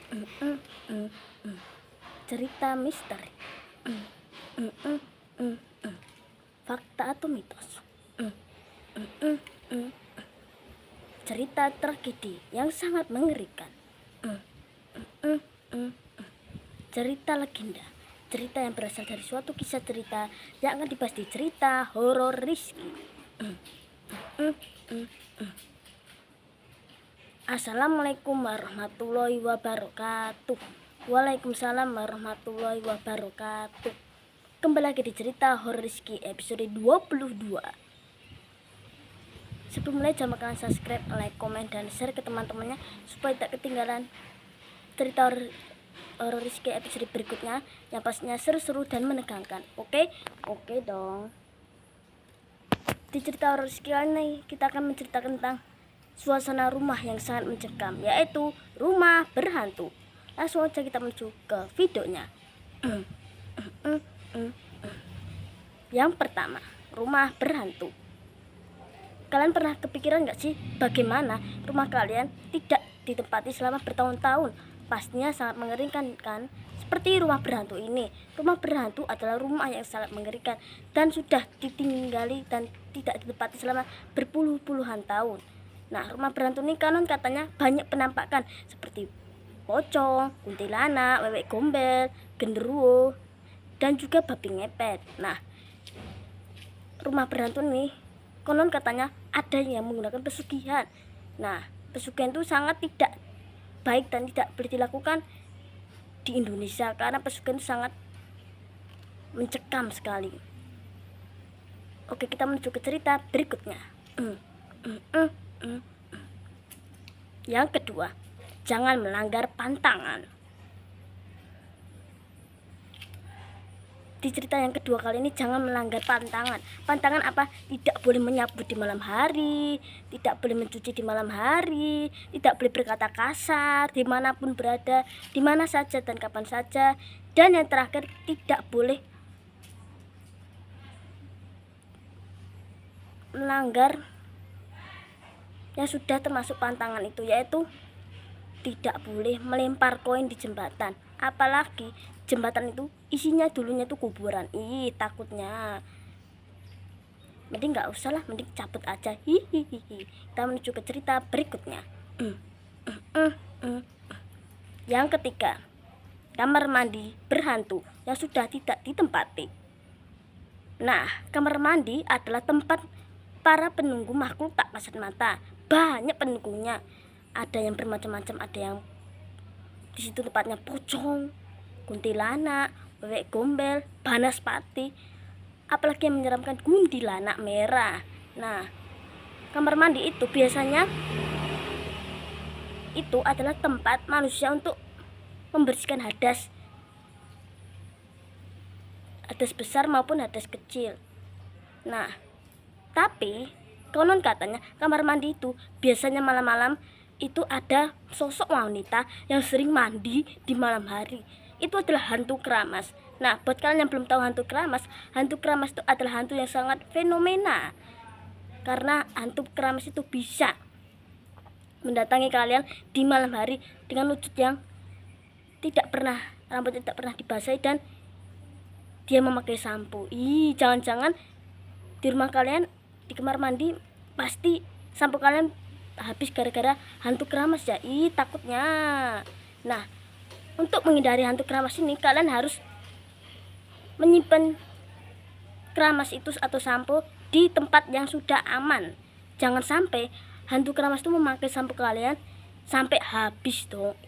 Mm, mm, mm, mm. Cerita misteri. Mm, mm, mm, mm, mm. Fakta atau mitos? Mm, mm, mm, mm. Cerita tragedi yang sangat mengerikan. Mm, mm, mm, mm. Cerita legenda. Cerita yang berasal dari suatu kisah cerita yang akan dibahas di cerita horor Rizky. Mm, mm, mm, mm. Assalamualaikum warahmatullahi wabarakatuh. Waalaikumsalam warahmatullahi wabarakatuh. Kembali lagi di cerita horor Rizky episode 22. Sebelum mulai jangan lupa kalian subscribe, like, komen, dan share ke teman-temannya supaya tak ketinggalan cerita horor Rizky episode berikutnya yang pastinya seru-seru dan menegangkan. Oke? Oke dong. Di cerita horor Rizky kali ini kita akan menceritakan tentang suasana rumah yang sangat mencekam, yaitu rumah berhantu. Langsung aja kita menuju ke videonya. Yang pertama, rumah berhantu. Kalian pernah kepikiran gak sih bagaimana rumah kalian tidak ditempati selama bertahun-tahun? Pastinya sangat mengerikan kan? Seperti rumah berhantu ini. Rumah berhantu adalah rumah yang sangat mengerikan dan sudah ditinggali dan tidak ditempati selama berpuluh-puluhan tahun. Nah, rumah berhantu ini konon katanya banyak penampakan seperti pocong, kuntilanak, wewe gombel, genderuwo, dan juga babi ngepet. Nah, rumah berhantu ini konon katanya ada yang menggunakan pesugihan. Nah, pesugihan itu sangat tidak baik dan tidak boleh dilakukan di Indonesia karena pesugihan itu sangat mencekam sekali. Oke, kita menuju ke cerita berikutnya. Yang kedua, jangan melanggar pantangan. Di cerita yang kedua kali ini, jangan melanggar pantangan. Pantangan apa? Tidak boleh menyapu di malam hari, tidak boleh mencuci di malam hari, tidak boleh berkata kasar dimanapun berada, dimana saja dan kapan saja. Dan yang terakhir, tidak boleh melanggar yang sudah termasuk pantangan itu, yaitu tidak boleh melempar koin di jembatan. Apalagi jembatan itu isinya dulunya tuh kuburan. Takutnya. Mending nggak usah lah, mending cabut aja. Hihihi. Kita menuju ke cerita berikutnya. Yang ketiga, kamar mandi berhantu yang sudah tidak ditempati. Nah, kamar mandi adalah tempat para penunggu makhluk tak kasat mata. Banyak penunggunya. Ada yang bermacam-macam, ada yang di situ tempatnya pocong, kuntilanak, bebek gombel, banaspati, apalagi yang menyeramkan kuntilanak merah. Nah, kamar mandi itu biasanya itu adalah tempat manusia untuk membersihkan hadas besar maupun hadas kecil. Nah, tapi konon katanya kamar mandi itu biasanya malam-malam itu ada sosok wanita yang sering mandi di malam hari. Itu adalah hantu keramas. Nah, buat kalian yang belum tahu hantu keramas itu adalah hantu yang sangat fenomena. Karena hantu keramas itu bisa mendatangi kalian di malam hari dengan wujud yang rambutnya tidak pernah dibasahi dan dia memakai sampo. Jangan-jangan di rumah kalian, di kamar mandi, pasti sampo kalian habis gara-gara hantu keramas ya. Takutnya. Nah, untuk menghindari hantu keramas ini, kalian harus menyimpan keramas itu atau sampo di tempat yang sudah aman. Jangan sampai hantu keramas itu memakai sampo kalian sampai habis dong.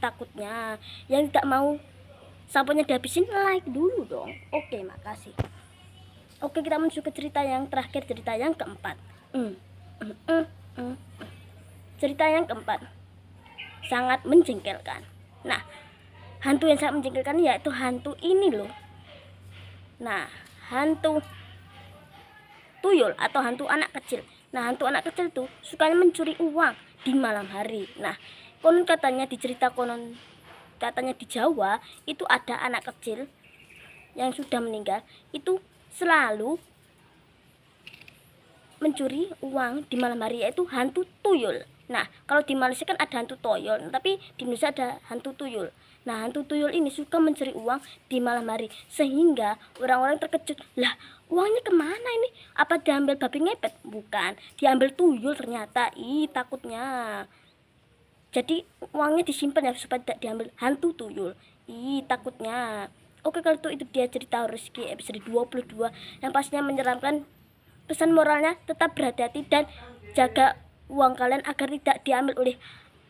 Takutnya. Yang tidak mau samponya dihabisin, like dulu dong. Oke, makasih. Oke, kita menuju ke cerita yang terakhir, cerita yang keempat. Cerita yang keempat sangat menjengkelkan. Nah, hantu yang sangat menjengkelkan yaitu hantu ini loh. Nah, hantu tuyul atau hantu anak kecil. Nah, hantu anak kecil tuh sukanya mencuri uang di malam hari. Nah, konon katanya di Jawa itu ada anak kecil yang sudah meninggal itu selalu mencuri uang di malam hari, yaitu hantu tuyul. Nah, kalau di Malaysia kan ada hantu toyol, tapi di Indonesia ada hantu tuyul. Nah, hantu tuyul ini suka mencari uang di malam hari, sehingga orang-orang terkejut. Lah, uangnya kemana ini? Apa diambil babi ngepet? Bukan, diambil tuyul ternyata. Ih, takutnya. Jadi uangnya disimpan ya supaya tidak diambil hantu tuyul. Ih, takutnya. Oke, kalau itu dia cerita Rezeki episode 22 yang pastinya menyeramkan. Pesan moralnya, tetap berhati-hati dan jaga uang kalian agar tidak diambil oleh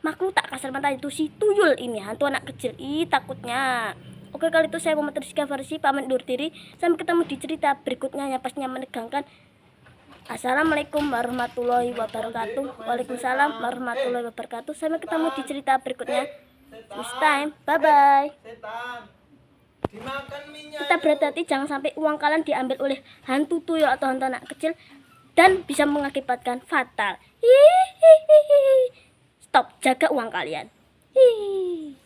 makhluk tak kasar mata itu, si tuyul ini, hantu anak kecil. Ih, takutnya. Oke, kali itu saya Muhammad Rizka Farsi pamit undur diri. Sampai ketemu di cerita berikutnya yang pastinya menegangkan. Assalamualaikum warahmatullahi wabarakatuh. Waalaikumsalam warahmatullahi wabarakatuh. Sampai ketemu di cerita berikutnya. Next time, bye bye. Tetap berhati-hati, jangan sampai uang kalian diambil oleh hantu tuyul atau hantu anak kecil dan bisa mengakibatkan fatal. Hihihi. Stop, jaga uang kalian. Hihihi.